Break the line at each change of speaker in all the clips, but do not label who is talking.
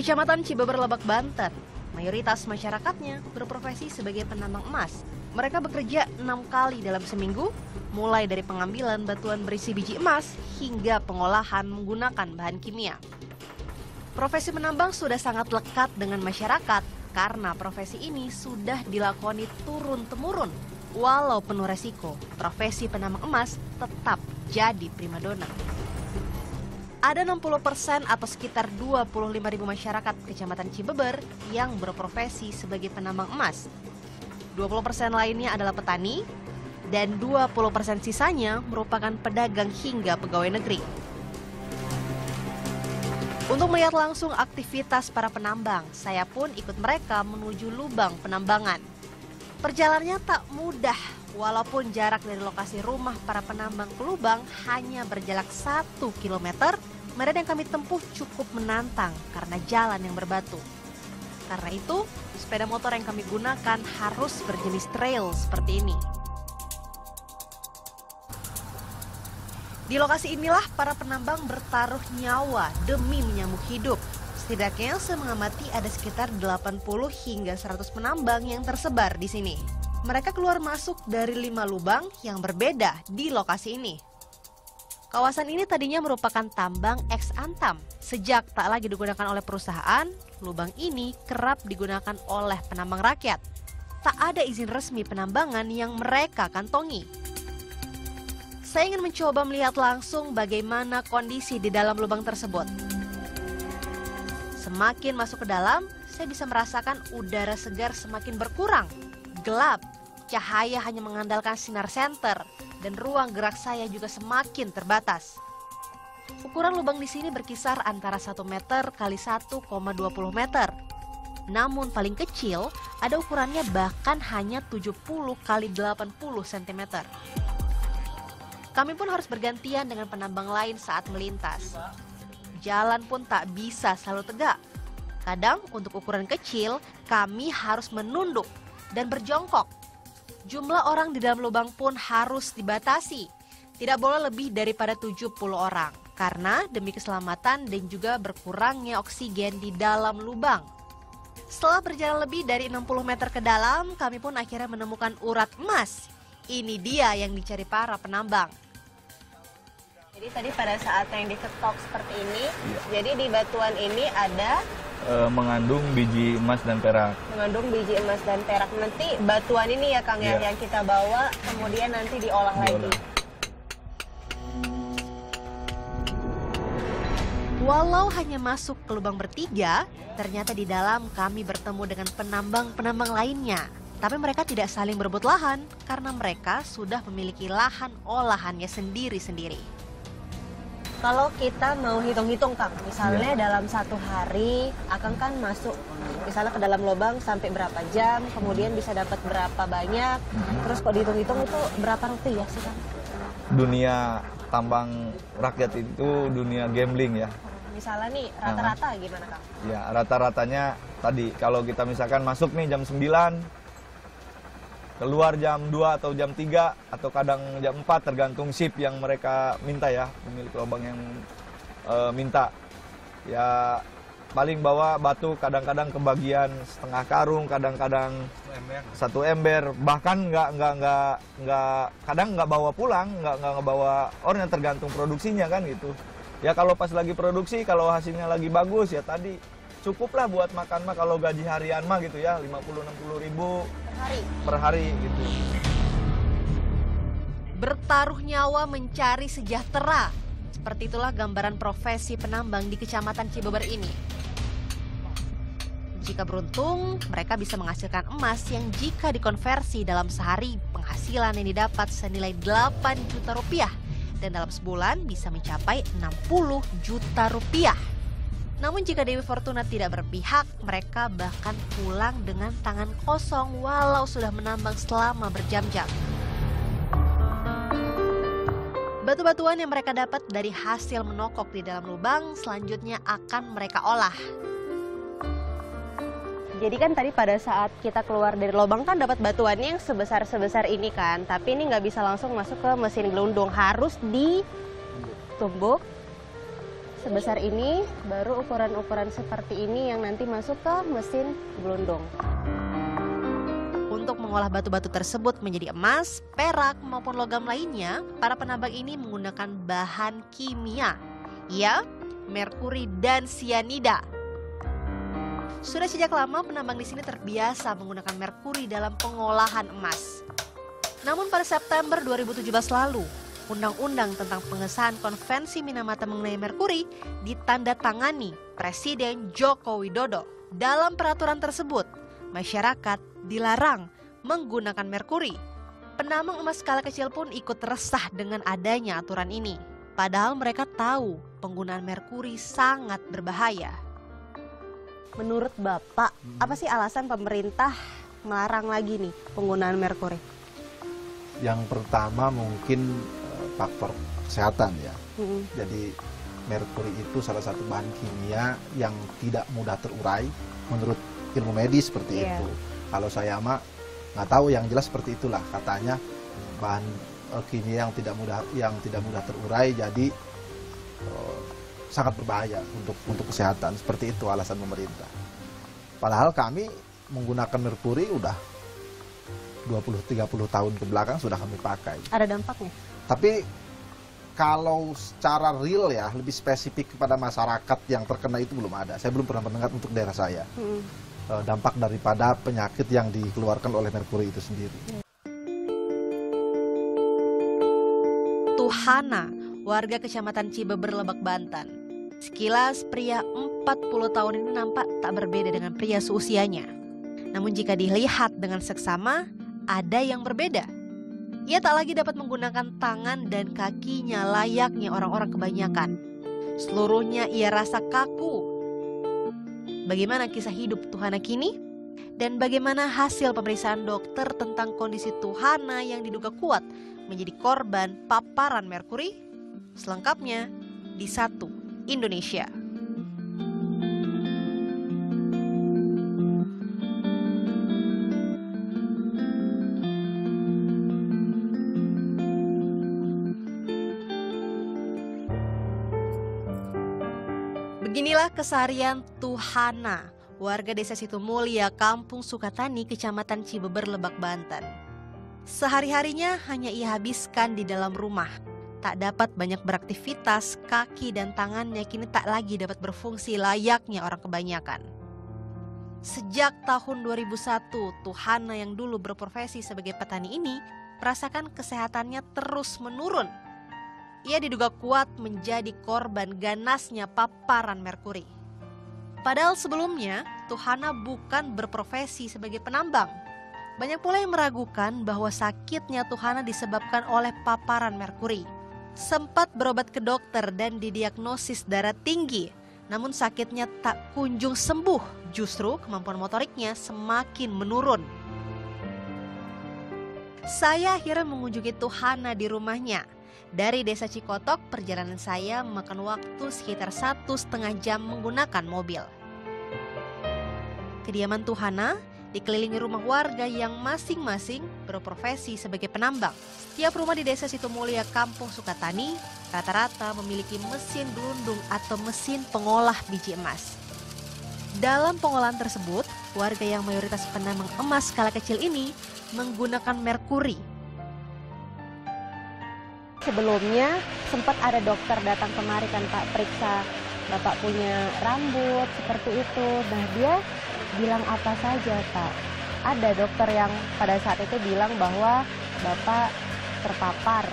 Kecamatan Cibeber, Lebak, Banten, mayoritas masyarakatnya berprofesi sebagai penambang emas. Mereka bekerja 6 kali dalam seminggu, mulai dari pengambilan batuan berisi biji emas hingga pengolahan menggunakan bahan kimia. Profesi menambang sudah sangat lekat dengan masyarakat karena profesi ini sudah dilakoni turun-temurun. Walau penuh resiko, profesi penambang emas tetap jadi primadona. Ada 60% atau sekitar 25.000 masyarakat Kecamatan Cibeber yang berprofesi sebagai penambang emas. 20% lainnya adalah petani dan 20% sisanya merupakan pedagang hingga pegawai negeri. Untuk melihat langsung aktivitas para penambang, saya pun ikut mereka menuju lubang penambangan. Perjalanannya tak mudah, walaupun jarak dari lokasi rumah para penambang ke lubang hanya berjarak 1 km, medan yang kami tempuh cukup menantang karena jalan yang berbatu. Karena itu, sepeda motor yang kami gunakan harus berjenis trail seperti ini. Di lokasi inilah para penambang bertaruh nyawa demi menyambung hidup. Setidaknya saya mengamati ada sekitar 80 hingga 100 penambang yang tersebar di sini. Mereka keluar masuk dari 5 lubang yang berbeda di lokasi ini. Kawasan ini tadinya merupakan tambang ex Antam. Sejak tak lagi digunakan oleh perusahaan, lubang ini kerap digunakan oleh penambang rakyat. Tak ada izin resmi penambangan yang mereka kantongi. Saya ingin mencoba melihat langsung bagaimana kondisi di dalam lubang tersebut. Semakin masuk ke dalam, saya bisa merasakan udara segar semakin berkurang. Gelap, cahaya hanya mengandalkan sinar senter, dan ruang gerak saya juga semakin terbatas. Ukuran lubang di sini berkisar antara 1 meter kali 1,20 meter. Namun paling kecil ada ukurannya bahkan hanya 70 kali 80 cm. Kami pun harus bergantian dengan penambang lain saat melintas. Jalan pun tak bisa selalu tegak. Kadang untuk ukuran kecil kami harus menunduk dan berjongkok. Jumlah orang di dalam lubang pun harus dibatasi. Tidak boleh lebih daripada 70 orang. Karena demi keselamatan dan juga berkurangnya oksigen di dalam lubang. Setelah berjalan lebih dari 60 meter ke dalam, kami pun akhirnya menemukan urat emas. Ini dia yang dicari para penambang. Jadi tadi pada saat yang diketok seperti ini, jadi di batuan ini ada
mengandung biji emas dan perak.
Mengandung biji emas dan perak. Nanti batuan ini ya Kang yang kita bawa, kemudian nanti diolah lagi. Walau hanya masuk ke lubang bertiga, ternyata di dalam kami bertemu dengan penambang-penambang lainnya. Tapi mereka tidak saling berebut lahan karena mereka sudah memiliki lahan olahannya sendiri-sendiri. Kalau kita mau hitung-hitung Kang, misalnya dalam 1 hari Akang kan masuk misalnya ke dalam lubang sampai berapa jam, kemudian bisa dapat berapa banyak, terus kalau dihitung-hitung itu berapa rupiah sih Kang?
Dunia tambang rakyat itu dunia gambling ya.
Misalnya nih rata-rata gimana Kang?
Ya rata-ratanya tadi kalau kita misalkan masuk nih jam 9, keluar jam 2 atau jam 3 atau kadang jam 4 tergantung shift yang mereka minta ya, pemilik lubang yang minta. Ya paling bawa batu kadang-kadang kebagian setengah karung, kadang-kadang 1 ember, bahkan kadang nggak bawa pulang, nggak bawa orangnya, tergantung produksinya kan gitu. Ya kalau pas lagi produksi, kalau hasilnya lagi bagus ya tadi cukuplah buat makan mah, kalau gaji harian mah gitu ya 50-60 ribu per hari gitu.
Bertaruh nyawa mencari sejahtera. Seperti itulah gambaran profesi penambang di Kecamatan Cibeber ini. Jika beruntung, mereka bisa menghasilkan emas yang jika dikonversi dalam sehari, penghasilan yang didapat senilai 8 juta rupiah. Dan dalam sebulan bisa mencapai 60 juta rupiah. Namun jika Dewi Fortuna tidak berpihak, mereka bahkan pulang dengan tangan kosong walau sudah menambang selama berjam-jam. Batu-batuan yang mereka dapat dari hasil menokok di dalam lubang selanjutnya akan mereka olah. Jadi kan tadi pada saat kita keluar dari lubang kan dapat batuannya yang sebesar-sebesar ini kan. Tapi ini nggak bisa langsung masuk ke mesin gelundung, harus ditumbuk
sebesar ini, baru ukuran-ukuran seperti ini yang nanti masuk ke mesin gelondong.
Untuk mengolah batu-batu tersebut menjadi emas, perak, maupun logam lainnya, para penambang ini menggunakan bahan kimia, ya, merkuri dan sianida. Sudah sejak lama penambang di sini terbiasa menggunakan merkuri dalam pengolahan emas. Namun pada September 2017 lalu, Undang-Undang tentang pengesahan Konvensi Minamata mengenai merkuri ditandatangani Presiden Joko Widodo. Dalam peraturan tersebut, masyarakat dilarang menggunakan merkuri. Penambang emas skala kecil pun ikut resah dengan adanya aturan ini. Padahal mereka tahu penggunaan merkuri sangat berbahaya.
Menurut Bapak, apa sih alasan pemerintah melarang lagi nih penggunaan merkuri?
Yang pertama mungkin faktor kesehatan ya. Jadi merkuri itu salah satu bahan kimia yang tidak mudah terurai menurut ilmu medis seperti itu. Kalau saya mah nggak tahu, yang jelas seperti itulah katanya, bahan kimia yang tidak mudah terurai, jadi sangat berbahaya untuk kesehatan. Seperti itu alasan pemerintah. Padahal kami menggunakan merkuri udah 20-30 tahun ke belakang sudah kami pakai.
Ada dampaknya?
Tapi kalau secara real ya, lebih spesifik kepada masyarakat yang terkena itu belum ada. Saya belum pernah mendengar untuk daerah saya. Dampak daripada penyakit yang dikeluarkan oleh merkuri itu sendiri.
Tuhana, warga Kecamatan Cibeber, Lebak, Banten. Sekilas pria 40 tahun ini nampak tak berbeda dengan pria seusianya. Namun jika dilihat dengan seksama, ada yang berbeda. Ia tak lagi dapat menggunakan tangan dan kakinya layaknya orang-orang kebanyakan. Seluruhnya ia rasa kaku. Bagaimana kisah hidup Tuhana kini? Dan bagaimana hasil pemeriksaan dokter tentang kondisi Tuhana yang diduga kuat menjadi korban paparan merkuri? Selengkapnya di Satu Indonesia. Beginilah keseharian Tuhana, warga desa Situmulya, Kampung Sukatani, Kecamatan Cibeber, Lebak, Banten. Sehari-harinya hanya ia habiskan di dalam rumah. Tak dapat banyak beraktivitas, kaki dan tangannya kini tak lagi dapat berfungsi layaknya orang kebanyakan. Sejak tahun 2001, Tuhana yang dulu berprofesi sebagai petani ini merasakan kesehatannya terus menurun. Ia diduga kuat menjadi korban ganasnya paparan merkuri. Padahal sebelumnya, Tuhana bukan berprofesi sebagai penambang. Banyak pula yang meragukan bahwa sakitnya Tuhana disebabkan oleh paparan merkuri. Sempat berobat ke dokter dan didiagnosis darah tinggi, namun sakitnya tak kunjung sembuh, justru kemampuan motoriknya semakin menurun. Saya akhirnya mengunjungi Tuhana di rumahnya. Dari desa Cikotok, perjalanan saya memakan waktu sekitar 1,5 jam menggunakan mobil. Kediaman Tuhana dikelilingi rumah warga yang masing-masing berprofesi sebagai penambang. Setiap rumah di desa Situmulya, Kampung Sukatani, rata-rata memiliki mesin gelundung atau mesin pengolah biji emas. Dalam pengolahan tersebut, warga yang mayoritas penambang emas skala kecil ini menggunakan merkuri.
Sebelumnya sempat ada dokter datang kemari kan Pak, periksa Bapak punya rambut seperti itu. Nah dia bilang apa saja Pak? Ada dokter yang pada saat itu bilang bahwa Bapak terpapar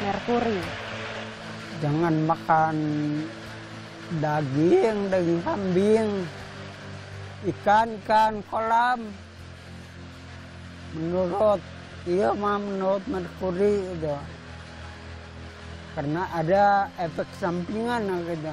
merkuri.
Jangan makan daging kambing, ikan kolam. Menurut merkuri itu. Karena ada efek sampingan gitu.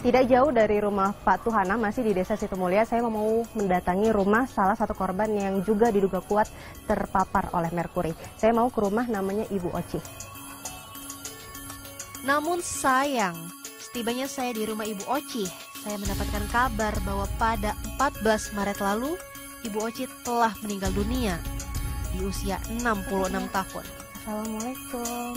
Tidak jauh dari rumah Pak Tuhana, masih di desa Situmulya, saya mau mendatangi rumah salah satu korban yang juga diduga kuat terpapar oleh merkuri. Saya mau ke rumah namanya Ibu Oci.
Namun sayang, setibanya saya di rumah Ibu Oci, saya mendapatkan kabar bahwa pada 14 Maret lalu, Ibu Oci telah meninggal dunia di usia 66 tahun.
Assalamualaikum.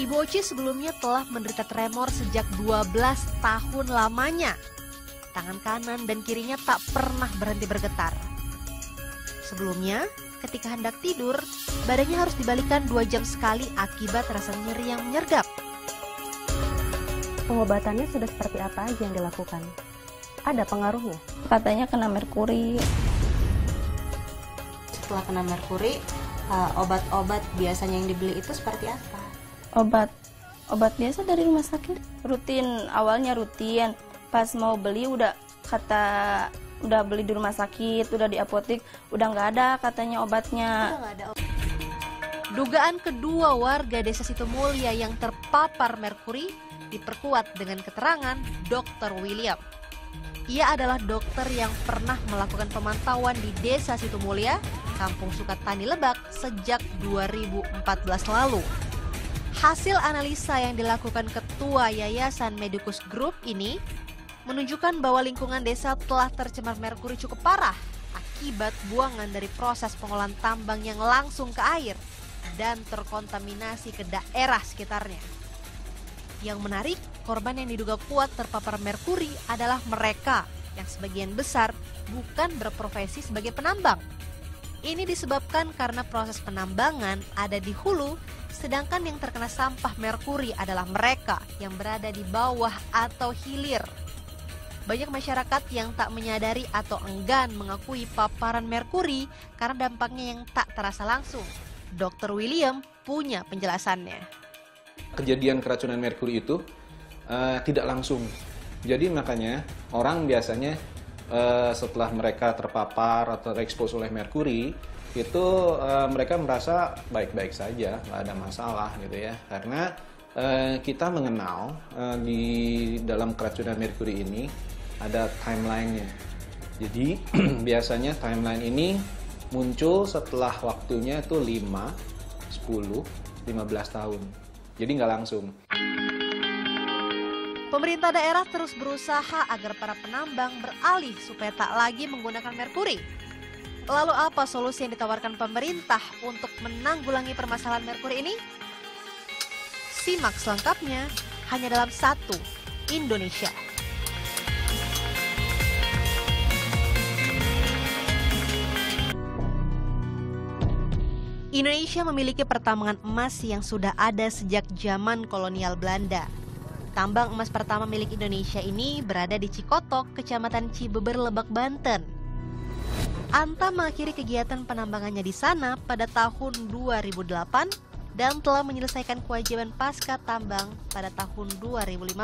Ibu Oci sebelumnya telah menderita tremor sejak 12 tahun lamanya. Tangan kanan dan kirinya tak pernah berhenti bergetar. Sebelumnya, ketika hendak tidur, badannya harus dibalikkan 2 jam sekali akibat rasa nyeri yang menyergap.
Pengobatannya sudah seperti apa aja yang dilakukan? Ada pengaruhnya?
Katanya kena merkuri.
Setelah kena merkuri, obat-obat biasanya yang dibeli itu seperti apa?
Obat biasa dari rumah sakit. Awalnya rutin. Pas mau beli udah beli di rumah sakit, udah di apotek, udah nggak ada katanya obatnya.
Dugaan kedua warga Desa Situmulya yang terpapar merkuri diperkuat dengan keterangan Dr. William. Ia adalah dokter yang pernah melakukan pemantauan di Desa Situmulya, Kampung Sukatani, Lebak sejak 2014 lalu. Hasil analisa yang dilakukan Ketua Yayasan Medicus Group ini menunjukkan bahwa lingkungan desa telah tercemar merkuri cukup parah akibat buangan dari proses pengolahan tambang yang langsung ke air dan terkontaminasi ke daerah sekitarnya. Yang menarik, korban yang diduga kuat terpapar merkuri adalah mereka yang sebagian besar bukan berprofesi sebagai penambang. Ini disebabkan karena proses penambangan ada di hulu, sedangkan yang terkena sampah merkuri adalah mereka yang berada di bawah atau hilir. Banyak masyarakat yang tak menyadari atau enggan mengakui paparan merkuri karena dampaknya yang tak terasa langsung. Dr. William punya penjelasannya.
Kejadian keracunan merkuri itu tidak langsung. Jadi makanya orang biasanya setelah mereka terpapar atau terekspos oleh merkuri, itu mereka merasa baik-baik saja, nggak ada masalah gitu ya. Karena kita mengenal di dalam keracunan merkuri ini ada timeline-nya. Jadi biasanya timeline ini muncul setelah waktunya itu 5, 10, 15 tahun. Jadi nggak langsung.
Pemerintah daerah terus berusaha agar para penambang beralih supaya tak lagi menggunakan merkuri. Lalu apa solusi yang ditawarkan pemerintah untuk menanggulangi permasalahan merkuri ini? Simak selengkapnya hanya dalam Satu Indonesia. Indonesia memiliki pertambangan emas yang sudah ada sejak zaman kolonial Belanda. Tambang emas pertama milik Indonesia ini berada di Cikotok, Kecamatan Cibeber, Lebak, Banten. Antam mengakhiri kegiatan penambangannya di sana pada tahun 2008 dan telah menyelesaikan kewajiban pasca tambang pada tahun 2015.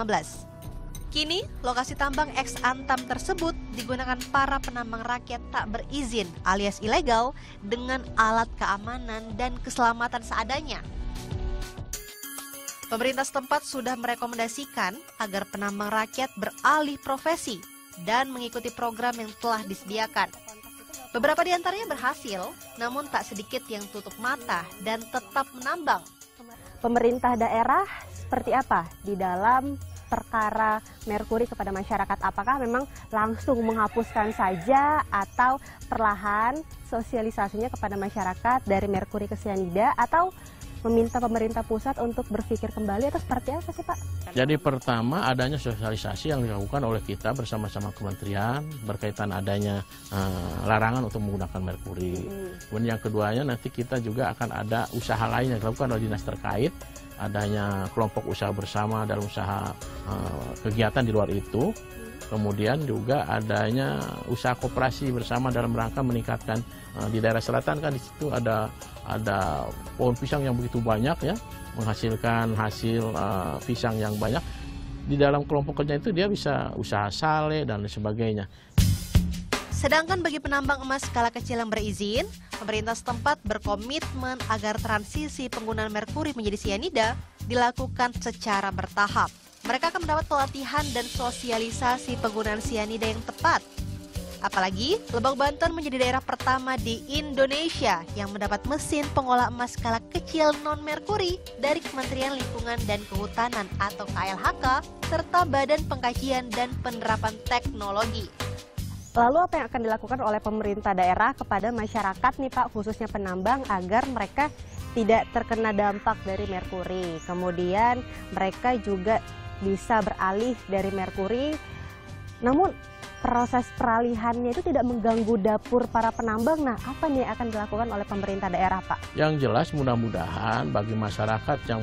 Kini, lokasi tambang ex Antam tersebut digunakan para penambang rakyat tak berizin alias ilegal dengan alat keamanan dan keselamatan seadanya. Pemerintah setempat sudah merekomendasikan agar penambang rakyat beralih profesi dan mengikuti program yang telah disediakan. Beberapa di antaranya berhasil, namun tak sedikit yang tutup mata dan tetap menambang.
Pemerintah daerah seperti apa di dalam perkara merkuri kepada masyarakat? Apakah memang langsung menghapuskan saja atau perlahan sosialisasinya kepada masyarakat dari merkuri ke sianida, atau meminta pemerintah pusat untuk berpikir kembali, atau seperti apa sih Pak?
Jadi pertama adanya sosialisasi yang dilakukan oleh kita bersama-sama kementerian berkaitan adanya larangan untuk menggunakan merkuri. Kemudian yang keduanya nanti kita juga akan ada usaha lain yang dilakukan oleh dinas terkait, adanya kelompok usaha bersama dalam usaha kegiatan di luar itu. Kemudian juga adanya usaha koperasi bersama dalam rangka meningkatkan di daerah selatan, kan di situ ada pohon pisang yang begitu banyak ya, menghasilkan hasil pisang yang banyak. Di dalam kelompok kerja itu dia bisa usaha sale dan sebagainya.
Sedangkan bagi penambang emas skala kecil yang berizin, pemerintah setempat berkomitmen agar transisi penggunaan merkuri menjadi sianida dilakukan secara bertahap. Mereka akan mendapat pelatihan dan sosialisasi penggunaan sianida yang tepat. Apalagi, Lebak, Banten menjadi daerah pertama di Indonesia yang mendapat mesin pengolah emas skala kecil non-merkuri dari Kementerian Lingkungan dan Kehutanan atau KLHK, serta Badan Pengkajian dan Penerapan Teknologi.
Lalu apa yang akan dilakukan oleh pemerintah daerah kepada masyarakat nih Pak, khususnya penambang, agar mereka tidak terkena dampak dari merkuri. Kemudian mereka juga bisa beralih dari merkuri, namun proses peralihannya itu tidak mengganggu dapur para penambang. Nah, apa nih yang akan dilakukan oleh pemerintah daerah Pak?
Yang jelas mudah-mudahan bagi masyarakat yang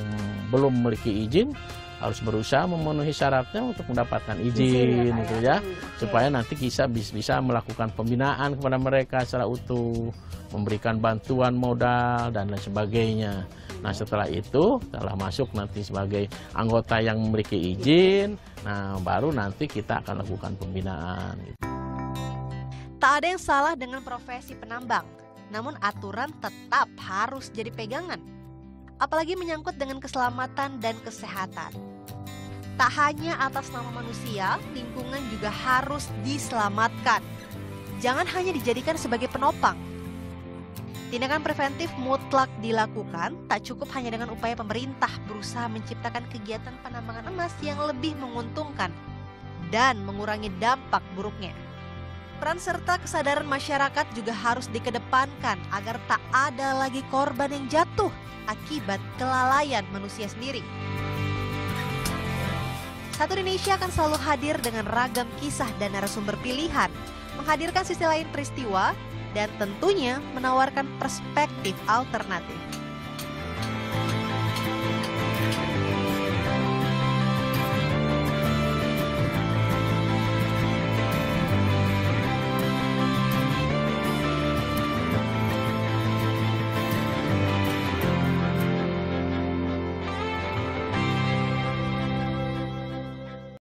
belum memiliki izin harus berusaha memenuhi syaratnya untuk mendapatkan izin gitu ya, supaya nanti bisa melakukan pembinaan kepada mereka secara utuh, memberikan bantuan modal dan lain sebagainya. Nah, setelah itu, setelah masuk nanti sebagai anggota yang memiliki izin, nah baru nanti kita akan lakukan pembinaan.
Tak ada yang salah dengan profesi penambang, namun aturan tetap harus jadi pegangan. Apalagi menyangkut dengan keselamatan dan kesehatan. Tak hanya atas nama manusia, lingkungan juga harus diselamatkan. Jangan hanya dijadikan sebagai penopang. Tindakan preventif mutlak dilakukan, tak cukup hanya dengan upaya pemerintah berusaha menciptakan kegiatan penambangan emas yang lebih menguntungkan dan mengurangi dampak buruknya. Peran serta kesadaran masyarakat juga harus dikedepankan agar tak ada lagi korban yang jatuh akibat kelalaian manusia sendiri. Satu Indonesia akan selalu hadir dengan ragam kisah dan narasumber pilihan, menghadirkan sisi lain peristiwa, dan tentunya menawarkan perspektif alternatif.